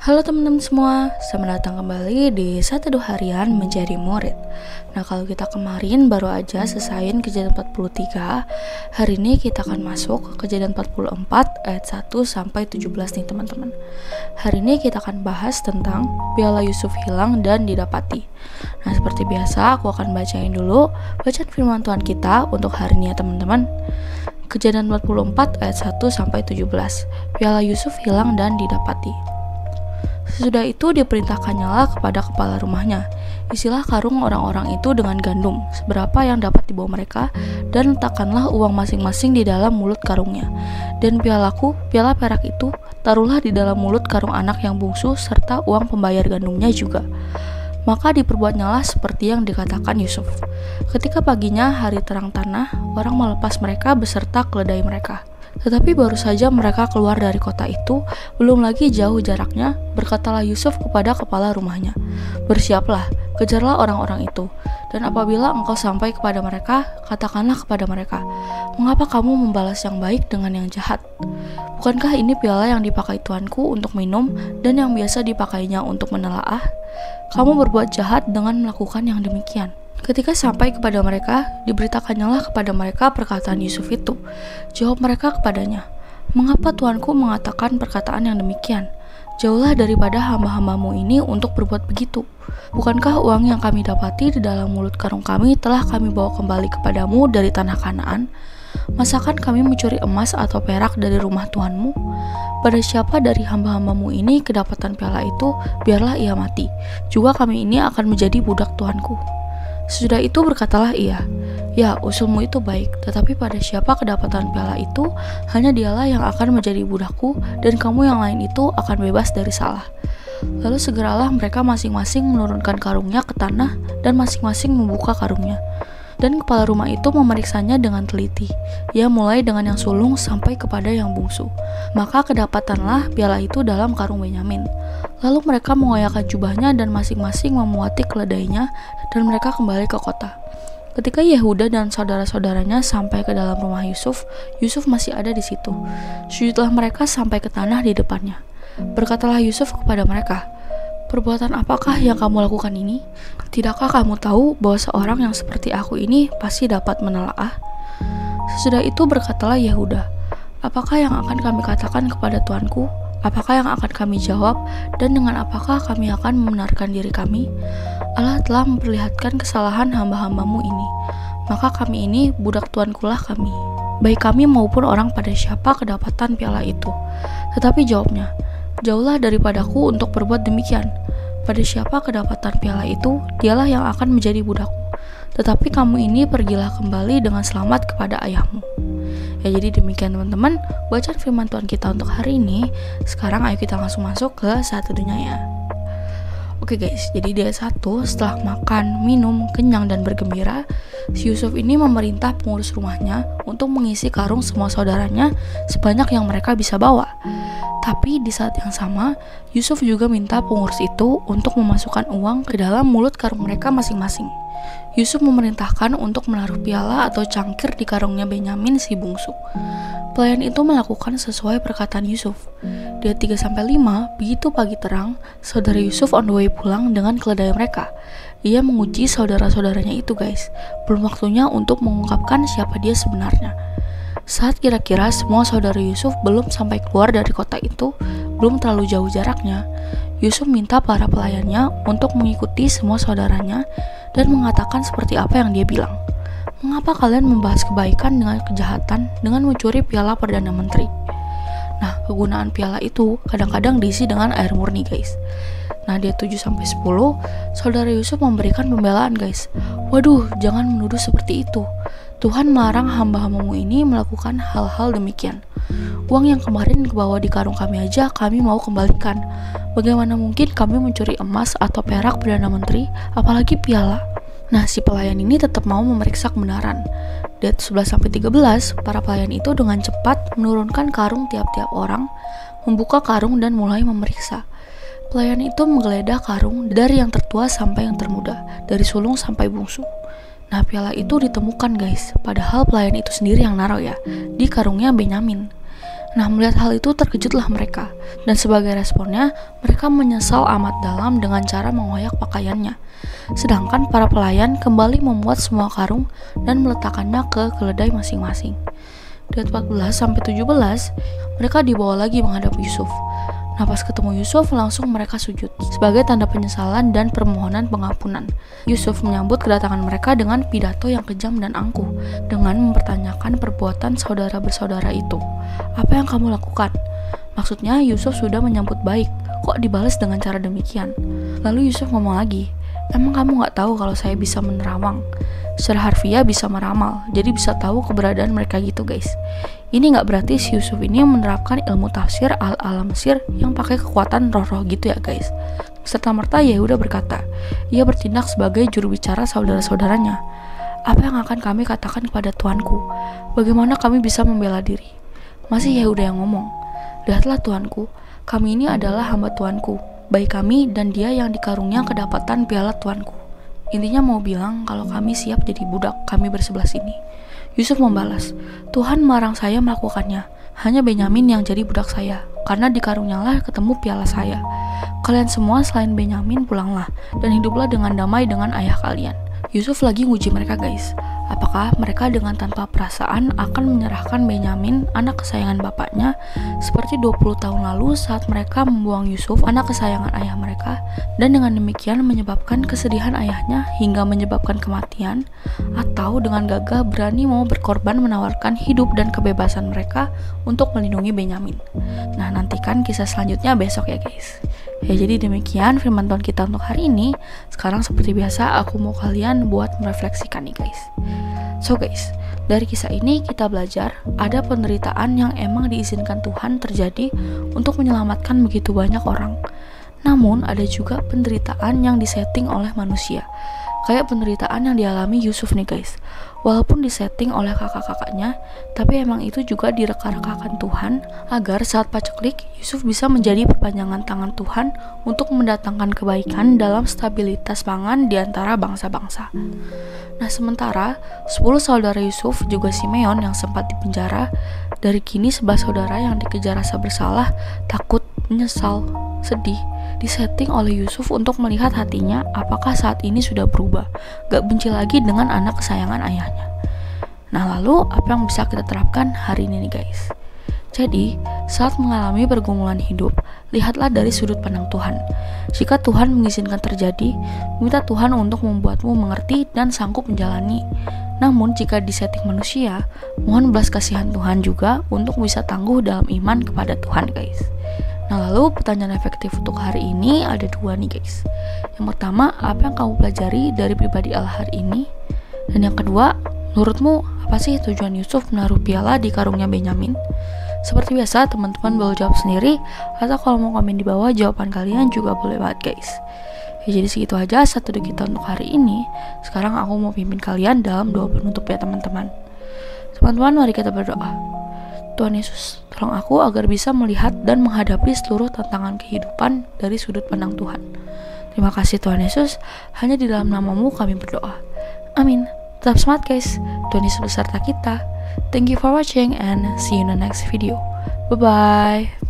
Halo teman-teman semua, selamat datang kembali di 1-2 harian menjadi murid. Nah, kalau kita kemarin baru aja selesaiin kejadian 43, hari ini kita akan masuk ke kejadian 44 ayat 1 sampai 17 nih teman-teman. Hari ini kita akan bahas tentang piala Yusuf hilang dan didapati. Nah, seperti biasa aku akan bacain dulu bacaan firman Tuhan kita untuk hari ini ya teman-teman. Kejadian 44 ayat 1 sampai 17. Piala Yusuf hilang dan didapati. Sesudah itu diperintahkannyalah kepada kepala rumahnya, isilah karung orang-orang itu dengan gandum, seberapa yang dapat dibawa mereka, dan letakkanlah uang masing-masing di dalam mulut karungnya. Dan piala perak itu, taruhlah di dalam mulut karung anak yang bungsu, serta uang pembayar gandumnya juga. Maka diperbuatnyalah seperti yang dikatakan Yusuf. Ketika paginya hari terang tanah, orang melepas mereka beserta keledai mereka. Tetapi baru saja mereka keluar dari kota itu, belum lagi jauh jaraknya, berkatalah Yusuf kepada kepala rumahnya, "Bersiaplah, kejarlah orang-orang itu, dan apabila engkau sampai kepada mereka, katakanlah kepada mereka, mengapa kamu membalas yang baik dengan yang jahat? Bukankah ini piala yang dipakai tuanku untuk minum, dan yang biasa dipakainya untuk menelaah? Kamu berbuat jahat dengan melakukan yang demikian." Ketika sampai kepada mereka, diberitakannya kepada mereka perkataan Yusuf itu. Jawab mereka kepadanya, "Mengapa tuanku mengatakan perkataan yang demikian? Jauhlah daripada hamba-hambamu ini untuk berbuat begitu. Bukankah uang yang kami dapati di dalam mulut karung kami telah kami bawa kembali kepadamu dari tanah Kanaan? Masakan kami mencuri emas atau perak dari rumah tuanmu? Pada siapa dari hamba-hambamu ini kedapatan piala itu, biarlah ia mati. Juga kami ini akan menjadi budak tuanku." Sesudah itu berkatalah ia, "Ya, usulmu itu baik, tetapi pada siapa kedapatan piala itu, hanya dialah yang akan menjadi budakku, dan kamu yang lain itu akan bebas dari salah." Lalu segeralah mereka masing-masing menurunkan karungnya ke tanah, dan masing-masing membuka karungnya. Dan kepala rumah itu memeriksanya dengan teliti. Ia mulai dengan yang sulung sampai kepada yang bungsu. Maka kedapatanlah piala itu dalam karung Benyamin. Lalu mereka mengoyakkan jubahnya dan masing-masing memuati keledainya, dan mereka kembali ke kota. Ketika Yehuda dan saudara-saudaranya sampai ke dalam rumah Yusuf, Yusuf masih ada di situ. Sujudlah mereka sampai ke tanah di depannya. Berkatalah Yusuf kepada mereka, "Perbuatan apakah yang kamu lakukan ini? Tidakkah kamu tahu bahwa seorang yang seperti aku ini pasti dapat menelaah?" Sesudah itu berkatalah Yehuda, "Apakah yang akan kami katakan kepada tuanku? Apakah yang akan kami jawab, dan dengan apakah kami akan membenarkan diri kami? Allah telah memperlihatkan kesalahan hamba-hambamu ini, maka kami ini budak tuankulah kami, baik kami maupun orang pada siapa kedapatan piala itu." Tetapi jawabnya, "Jauhlah daripadaku untuk berbuat demikian. Pada siapa kedapatan piala itu, dialah yang akan menjadi budakku. Tetapi kamu ini pergilah kembali dengan selamat kepada ayahmu." Ya, jadi demikian teman-teman bacaan firman Tuhan kita untuk hari ini. Sekarang ayo kita langsung masuk ke satu dunia ya. Oke guys, jadi di ayat 1, setelah makan, minum, kenyang dan bergembira, si Yusuf ini memerintah pengurus rumahnya untuk mengisi karung semua saudaranya sebanyak yang mereka bisa bawa. Tapi di saat yang sama, Yusuf juga minta pengurus itu untuk memasukkan uang ke dalam mulut karung mereka masing-masing. Yusuf memerintahkan untuk menaruh piala atau cangkir di karungnya Benyamin si bungsu. Pelayan itu melakukan sesuai perkataan Yusuf. Di ayat 3-5, begitu pagi terang, saudara Yusuf on the way pulang dengan keledai mereka. Ia menguji saudara-saudaranya itu guys. Belum waktunya untuk mengungkapkan siapa dia sebenarnya. Saat kira-kira semua saudara Yusuf belum sampai keluar dari kota itu, belum terlalu jauh jaraknya, Yusuf minta para pelayannya untuk mengikuti semua saudaranya dan mengatakan seperti apa yang dia bilang. "Mengapa kalian membahas kebaikan dengan kejahatan dengan mencuri piala Perdana Menteri?" Nah, kegunaan piala itu kadang-kadang diisi dengan air murni guys. Nah, di 7-10, saudara Yusuf memberikan pembelaan guys. "Waduh, jangan menuduh seperti itu. Tuhan melarang hamba-hambamu ini melakukan hal-hal demikian. Uang yang kemarin kebawa di karung kami aja kami mau kembalikan. Bagaimana mungkin kami mencuri emas atau perak Perdana Menteri, apalagi piala?" Nah, si pelayan ini tetap mau memeriksa kebenaran. Di 11-13, para pelayan itu dengan cepat menurunkan karung tiap-tiap orang, membuka karung dan mulai memeriksa. Pelayan itu menggeledah karung dari yang tertua sampai yang termuda, dari sulung sampai bungsu. Nah, piala itu ditemukan guys, padahal pelayan itu sendiri yang naruh ya, di karungnya Benyamin. Nah, melihat hal itu terkejutlah mereka, dan sebagai responnya, mereka menyesal amat dalam dengan cara mengoyak pakaiannya. Sedangkan para pelayan kembali membuat semua karung dan meletakkannya ke keledai masing-masing. Di ayat 14-17, mereka dibawa lagi menghadap Yusuf. Nah, pas ketemu Yusuf, langsung mereka sujud sebagai tanda penyesalan dan permohonan pengampunan. Yusuf menyambut kedatangan mereka dengan pidato yang kejam dan angkuh, dengan mempertanyakan perbuatan saudara bersaudara itu. Apa yang kamu lakukan? Maksudnya Yusuf sudah menyambut baik, kok dibalas dengan cara demikian? Lalu Yusuf ngomong lagi, emang kamu gak tahu kalau saya bisa menerawang? Secara harfiah bisa meramal, jadi bisa tahu keberadaan mereka gitu guys. Ini gak berarti si Yusuf ini menerapkan ilmu tafsir ala Mesir yang pakai kekuatan roh-roh gitu ya guys. Serta merta Yehuda berkata, ia bertindak sebagai juru bicara saudara-saudaranya. Apa yang akan kami katakan kepada Tuanku? Bagaimana kami bisa membela diri? Masih Yehuda yang ngomong, lihatlah Tuanku, kami ini adalah hamba Tuanku, baik kami dan dia yang dikarungnya kedapatan piala Tuanku. Intinya mau bilang kalau kami siap jadi budak kami bersebelah sini. Yusuf membalas, Tuhan melarang saya melakukannya, hanya Benyamin yang jadi budak saya, karena di karungnya lah ketemu piala saya. Kalian semua selain Benyamin pulanglah, dan hiduplah dengan damai dengan ayah kalian. Yusuf lagi nguji mereka guys, apakah mereka dengan tanpa perasaan akan menyerahkan Benyamin, anak kesayangan bapaknya, seperti 20 tahun lalu saat mereka membuang Yusuf, anak kesayangan ayah mereka, dan dengan demikian menyebabkan kesedihan ayahnya hingga menyebabkan kematian, atau dengan gagah berani mau berkorban menawarkan hidup dan kebebasan mereka untuk melindungi Benyamin. Nah, nantikan kisah selanjutnya besok ya guys. Ya, jadi demikian firman Tuhan kita untuk hari ini. Sekarang seperti biasa aku mau kalian buat merefleksikan nih guys. So guys, dari kisah ini kita belajar ada penderitaan yang emang diizinkan Tuhan terjadi untuk menyelamatkan begitu banyak orang. Namun ada juga penderitaan yang disetting oleh manusia. Kayak penderitaan yang dialami Yusuf nih guys. Walaupun disetting oleh kakak-kakaknya, tapi emang itu juga direka-rekakan Tuhan agar saat paceklik, Yusuf bisa menjadi perpanjangan tangan Tuhan untuk mendatangkan kebaikan dalam stabilitas pangan di antara bangsa-bangsa. Nah, sementara 10 saudara Yusuf juga Simeon yang sempat dipenjara, dari kini 11 saudara yang dikejar rasa bersalah, takut, menyesal, sedih, disetting oleh Yusuf untuk melihat hatinya apakah saat ini sudah berubah, gak benci lagi dengan anak kesayangan ayahnya. Nah, lalu apa yang bisa kita terapkan hari ini nih guys? Jadi, saat mengalami pergumulan hidup, lihatlah dari sudut pandang Tuhan. Jika Tuhan mengizinkan terjadi, minta Tuhan untuk membuatmu mengerti dan sanggup menjalani. Namun, jika disetting manusia, mohon belas kasihan Tuhan juga untuk bisa tangguh dalam iman kepada Tuhan guys. Nah, lalu pertanyaan efektif untuk hari ini ada 2 nih guys. Yang pertama, apa yang kamu pelajari dari pribadi Allah hari ini? Dan yang kedua, menurutmu apa sih tujuan Yusuf menaruh piala di karungnya Benyamin? Seperti biasa, teman-teman boleh jawab sendiri, atau kalau mau komen di bawah jawaban kalian juga boleh banget guys. Ya, jadi segitu aja satu dari kita untuk hari ini. Sekarang aku mau pimpin kalian dalam doa penutup ya teman-teman. Teman-teman, mari kita berdoa. Tuhan Yesus, tolong aku agar bisa melihat dan menghadapi seluruh tantangan kehidupan dari sudut pandang Tuhan. Terima kasih Tuhan Yesus, hanya di dalam nama-Mu kami berdoa. Amin. Tetap semangat guys, Tuhan Yesus beserta kita. Thank you for watching and see you in the next video. Bye-bye.